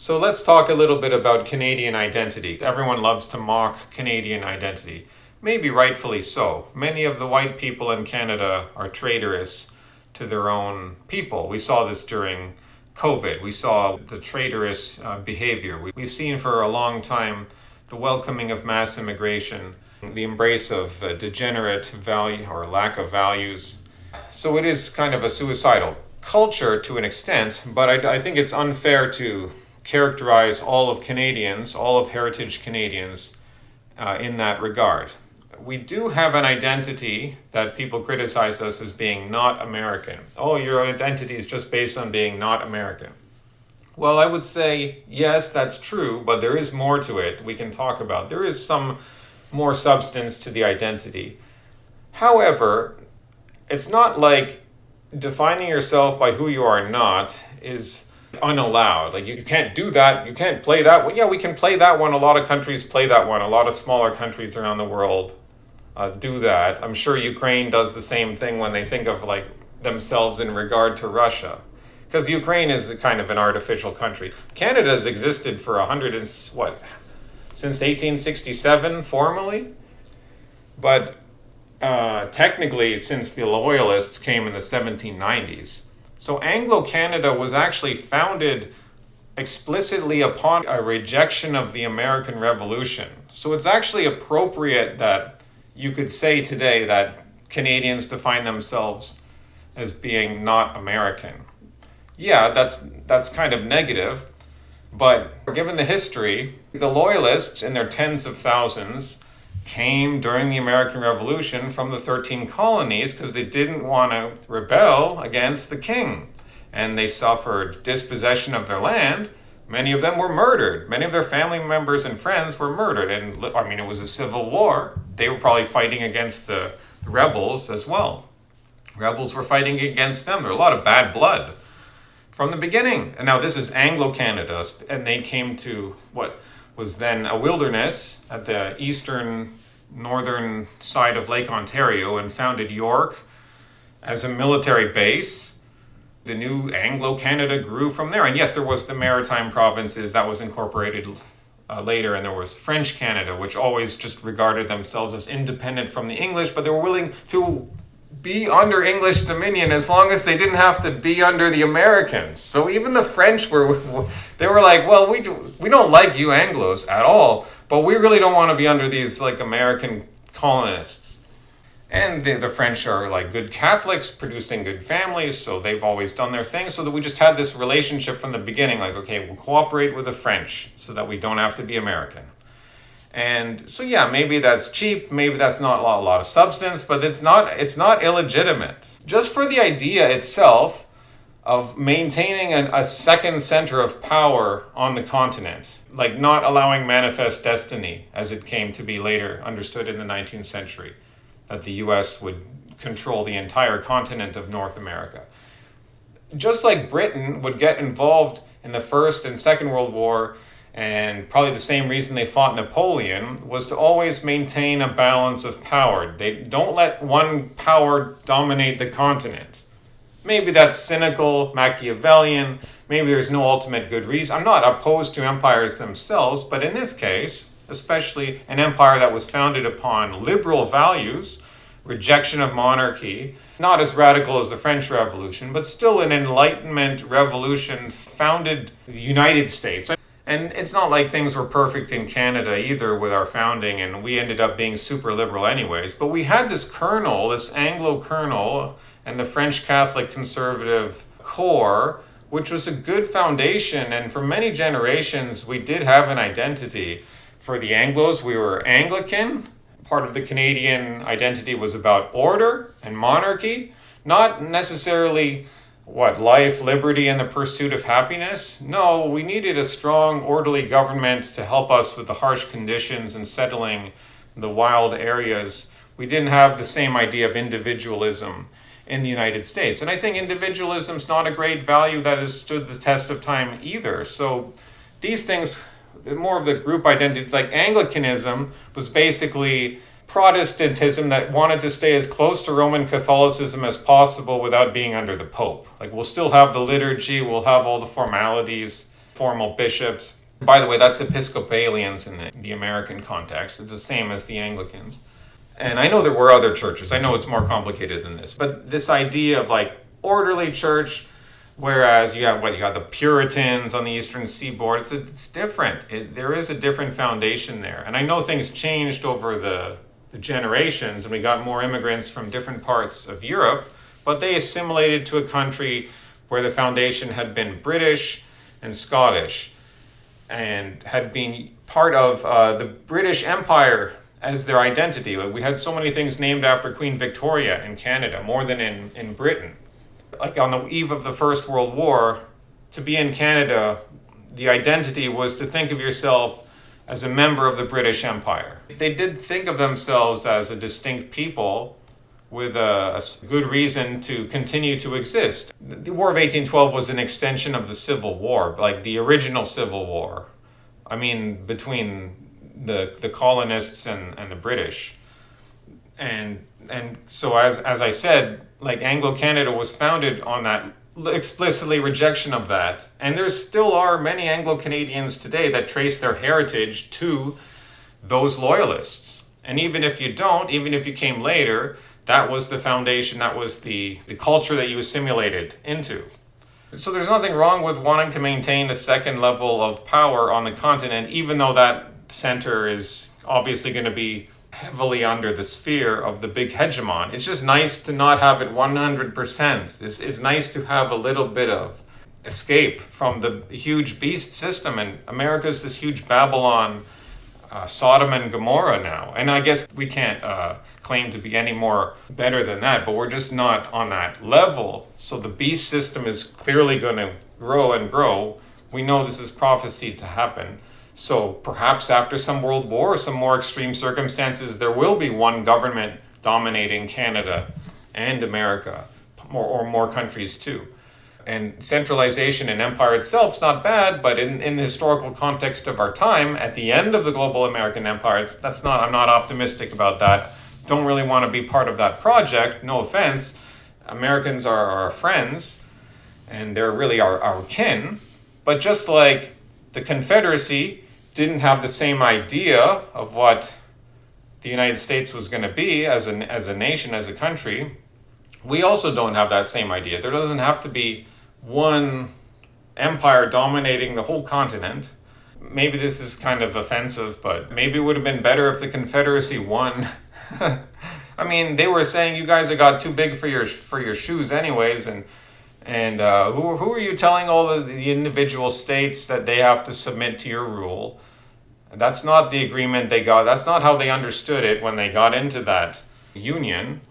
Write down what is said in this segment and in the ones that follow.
So let's talk a little bit about Canadian identity. Everyone loves to mock Canadian identity. Maybe rightfully so. Many of the white people in Canada are traitorous to their own people. We saw this during COVID. We saw the traitorous behavior. We've seen for a long time the welcoming of mass immigration, the embrace of degenerate value or lack of values. So it is kind of a suicidal culture to an extent, but I think it's unfair to characterize all of Canadians, all of heritage Canadians, in that regard. We do have an identity that people criticize us as being not American. Oh, your identity is just based on being not American. Well, I would say, yes, that's true, but there is more to it we can talk about. There is some more substance to the identity. However, it's not like defining yourself by who you are not is unallowed. Like you can't do that. You can't play that one. Yeah, we can play that one. A lot of countries play that one. A lot of smaller countries around the world do that. I'm sure Ukraine does the same thing when they think of like themselves in regard to Russia, because Ukraine is kind of an artificial country. Canada has existed for since 1867 formally, but technically since the Loyalists came in the 1790s. So Anglo-Canada was actually founded explicitly upon a rejection of the American Revolution. So it's actually appropriate that you could say today that Canadians define themselves as being not American. Yeah, that's kind of negative, but given the history, the Loyalists in their tens of thousands came during the American Revolution from the 13 colonies because they didn't want to rebel against the king. And they suffered dispossession of their land. Many of them were murdered. Many of their family members and friends were murdered. And I mean, it was a civil war. They were probably fighting against the rebels as well. Rebels were fighting against them. There was a lot of bad blood from the beginning. And now this is Anglo-Canada, and they came to what was then a wilderness at the northern side of Lake Ontario and founded York as a military base. The new Anglo-Canada grew from there. And yes, there was the maritime provinces that was incorporated later, and there was French Canada, which always just regarded themselves as independent from the English, but they were willing to be under English dominion as long as they didn't have to be under the Americans. So even the French were like, well, we don't like you Anglos at all, but we really don't want to be under these like American colonists. And the French are like good Catholics producing good families, so they've always done their thing, so that we just had this relationship from the beginning, like, okay, we'll cooperate with the French so that we don't have to be American. And so yeah, maybe that's cheap, maybe that's not a lot of substance, but it's not illegitimate. Just for the idea itself of maintaining a second center of power on the continent, like not allowing manifest destiny as it came to be later understood in the 19th century, that the US would control the entire continent of North America. Just like Britain would get involved in the First and Second World War, and probably the same reason they fought Napoleon was to always maintain a balance of power. They don't let one power dominate the continent. Maybe that's cynical, Machiavellian, maybe there's no ultimate good reason. I'm not opposed to empires themselves, but in this case, especially an empire that was founded upon liberal values, rejection of monarchy, not as radical as the French Revolution, but still an Enlightenment revolution founded the United States. And it's not like things were perfect in Canada either with our founding, and we ended up being super liberal anyways. But we had this kernel, this Anglo kernel, and the French Catholic conservative core, which was a good foundation. And for many generations, we did have an identity. For the Anglos, we were Anglican. Part of the Canadian identity was about order and monarchy, not necessarily life, liberty, and the pursuit of happiness? No, we needed a strong, orderly government to help us with the harsh conditions and settling the wild areas. We didn't have the same idea of individualism in the United States. And I think individualism's not a great value that has stood the test of time either. So these things, more of the group identity, like Anglicanism was basically Protestantism that wanted to stay as close to Roman Catholicism as possible without being under the Pope. Like, we'll still have the liturgy, we'll have all the formalities formal bishops. By the way, that's Episcopalians in the American context. It's the same as the Anglicans. And I know there were other churches. I know it's more complicated than this. But this idea of like orderly church, whereas you have the Puritans on the Eastern Seaboard, it's different. There is a different foundation there. And I know things changed over the generations, and we got more immigrants from different parts of Europe, but they assimilated to a country where the foundation had been British and Scottish, and had been part of the British Empire as their identity. We had so many things named after Queen Victoria in Canada, more than in Britain. Like on the eve of the First World War, to be in Canada, the identity was to think of yourself as a member of the British Empire. They did think of themselves as a distinct people with a good reason to continue to exist. The War of 1812 was an extension of the Civil War, like the original Civil War. I mean, between the colonists and the British. And so as I said, like Anglo-Canada was founded on that explicitly rejection of that. And there still are many Anglo-Canadians today that trace their heritage to those loyalists. And even if you don't, even if you came later, that was the foundation, that was the culture that you assimilated into. So there's nothing wrong with wanting to maintain a second level of power on the continent, even though that center is obviously going to be heavily under the sphere of the big hegemon. It's just nice to not have it 100%. It's nice to have a little bit of escape from the huge beast system. And America's this huge Babylon, Sodom and Gomorrah now. And I guess we can't claim to be any more better than that, but we're just not on that level. So the beast system is clearly going to grow and grow. We know this is prophesied to happen. So perhaps after some world war or some more extreme circumstances, there will be one government dominating Canada and America, or more countries too. And centralization and empire itself is not bad, but in the historical context of our time, at the end of the global American empire, I'm not optimistic about that. Don't really want to be part of that project, no offense. Americans are our friends, and they're really our kin. But just like the Confederacy didn't have the same idea of what the United States was going to be as a nation, as a country, we also don't have that same idea. There doesn't have to be one empire dominating the whole continent. Maybe this is kind of offensive, but maybe it would have been better if the Confederacy won. I mean, they were saying you guys have got too big for your shoes anyways, and who are you telling all the individual states that they have to submit to your rule? That's not the agreement they got. That's not how they understood it when they got into that union.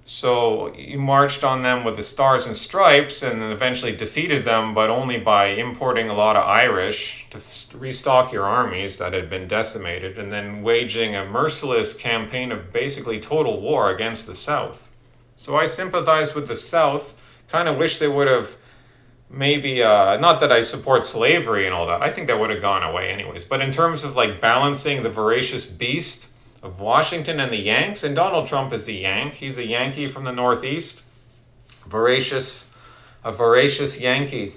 So you marched on them with the stars and stripes and then eventually defeated them, but only by importing a lot of Irish to restock your armies that had been decimated, and then waging a merciless campaign of basically total war against the South. So I sympathize with the South. Kind of wish they would have maybe, not that I support slavery and all that, I think that would have gone away anyways, but in terms of like balancing the voracious beast of Washington and the Yanks, and Donald Trump is a Yank, he's a Yankee from the Northeast, a voracious Yankee.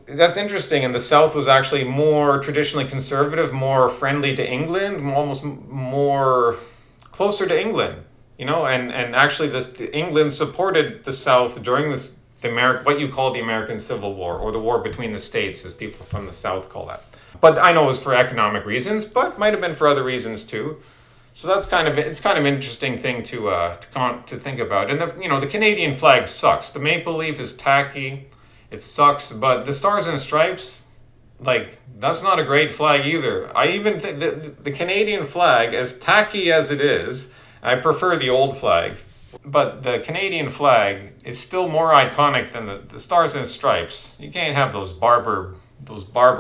That's interesting, and the South was actually more traditionally conservative, more friendly to England, almost more closer to England. You know, and actually England supported the South during what you call the American Civil War, or the war between the states, as people from the South call that. But I know it was for economic reasons, but might have been for other reasons too. So it's kind of an interesting thing to think about. And the Canadian flag sucks. The maple leaf is tacky, it sucks. But the stars and stripes, like, that's not a great flag either. I even think the Canadian flag, as tacky as it is, I prefer the old flag, but the Canadian flag is still more iconic than the stars and stripes. You can't have those barber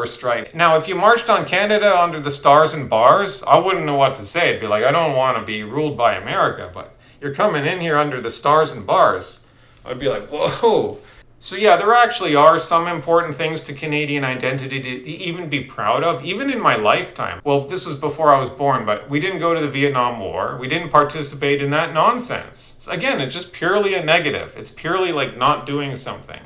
stripes. Now, if you marched on Canada under the stars and bars, I wouldn't know what to say. It'd be like, I don't want to be ruled by America, but you're coming in here under the stars and bars. I'd be like, whoa. So yeah, there actually are some important things to Canadian identity to even be proud of, even in my lifetime. Well, this was before I was born, but we didn't go to the Vietnam War. We didn't participate in that nonsense. So again, it's just purely a negative. It's purely like not doing something.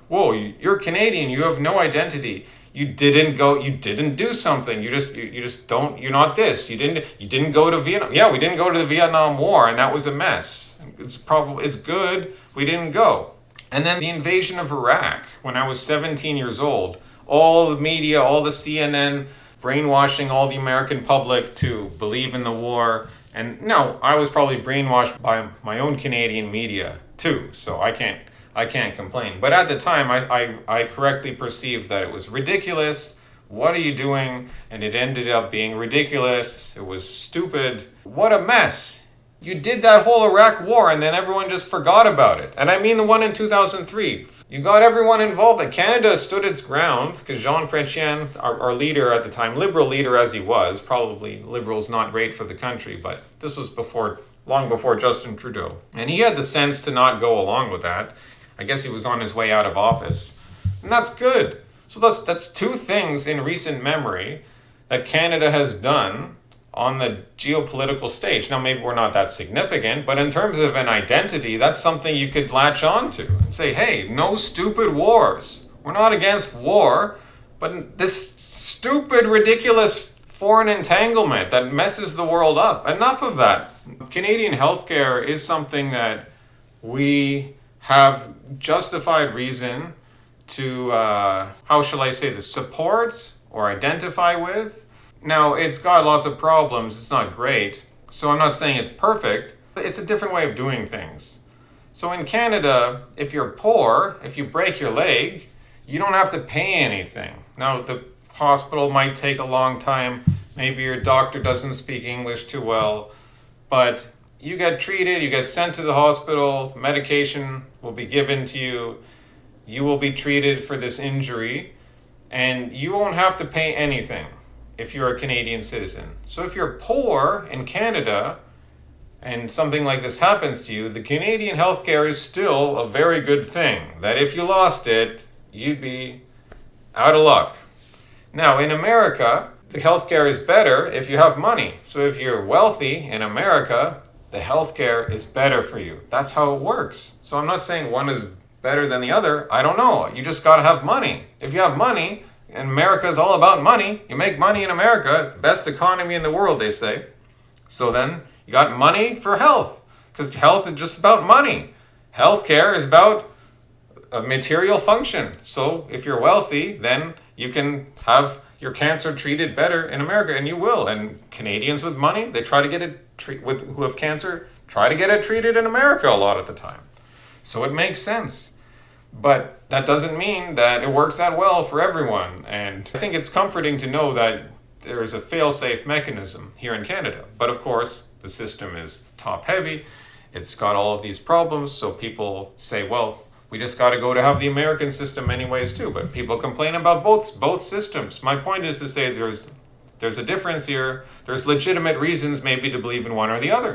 Whoa, you're Canadian, you have no identity. You didn't do something. You just don't, you're not this. You didn't go to Vietnam. Yeah, we didn't go to the Vietnam War, and that was a mess. It's good we didn't go. And then the invasion of Iraq when I was 17 years old. All the media, all the CNN brainwashing all the American public to believe in the war. And no, I was probably brainwashed by my own Canadian media too, so I can't complain. But at the time, I correctly perceived that it was ridiculous. What are you doing? And it ended up being ridiculous. It was stupid. What a mess. You did that whole Iraq war and then everyone just forgot about it. And I mean the one in 2003. You got everyone involved. And Canada stood its ground because Jean Chrétien, our leader at the time, liberal leader as he was, probably liberal's not great for the country, but this was long before Justin Trudeau. And he had the sense to not go along with that. I guess he was on his way out of office. And that's good. So that's two things in recent memory that Canada has done on the geopolitical stage. Now, maybe we're not that significant, but in terms of an identity, that's something you could latch onto and say, hey, no stupid wars. We're not against war, but this stupid, ridiculous foreign entanglement that messes the world up. Enough of that. Canadian healthcare is something that we have justified reason to, how shall I say this, support or identify with. Now, it's got lots of problems. It's not great. So I'm not saying it's perfect. It's a different way of doing things. So in Canada, if you're poor, if you break your leg, you don't have to pay anything. Now, the hospital might take a long time. Maybe your doctor doesn't speak English too well. But you get treated, you get sent to the hospital, medication will be given to you. You will be treated for this injury, and you won't have to pay anything if you're a Canadian citizen. So if you're poor in Canada and something like this happens to you, the Canadian healthcare is still a very good thing. That if you lost it, you'd be out of luck. Now, in America, the healthcare is better if you have money. So if you're wealthy in America, the healthcare is better for you. That's how it works. So I'm not saying one is better than the other. I don't know. You just got to have money. If you have money, and America is all about money. You make money in America. It's the best economy in the world, they say. So then you got money for health, because health is just about money. Healthcare is about a material function. So if you're wealthy, then you can have your cancer treated better in America, and you will. And Canadians with money, they try to get it who have cancer, try to get it treated in America a lot of the time. So it makes sense. But that doesn't mean that it works out well for everyone. And I think it's comforting to know that there is a fail-safe mechanism here in Canada. But of course, the system is top-heavy. It's got all of these problems. So people say, well, we just got to go to have the American system anyways too. But people complain about both systems. My point is to say there's a difference here. There's legitimate reasons maybe to believe in one or the other.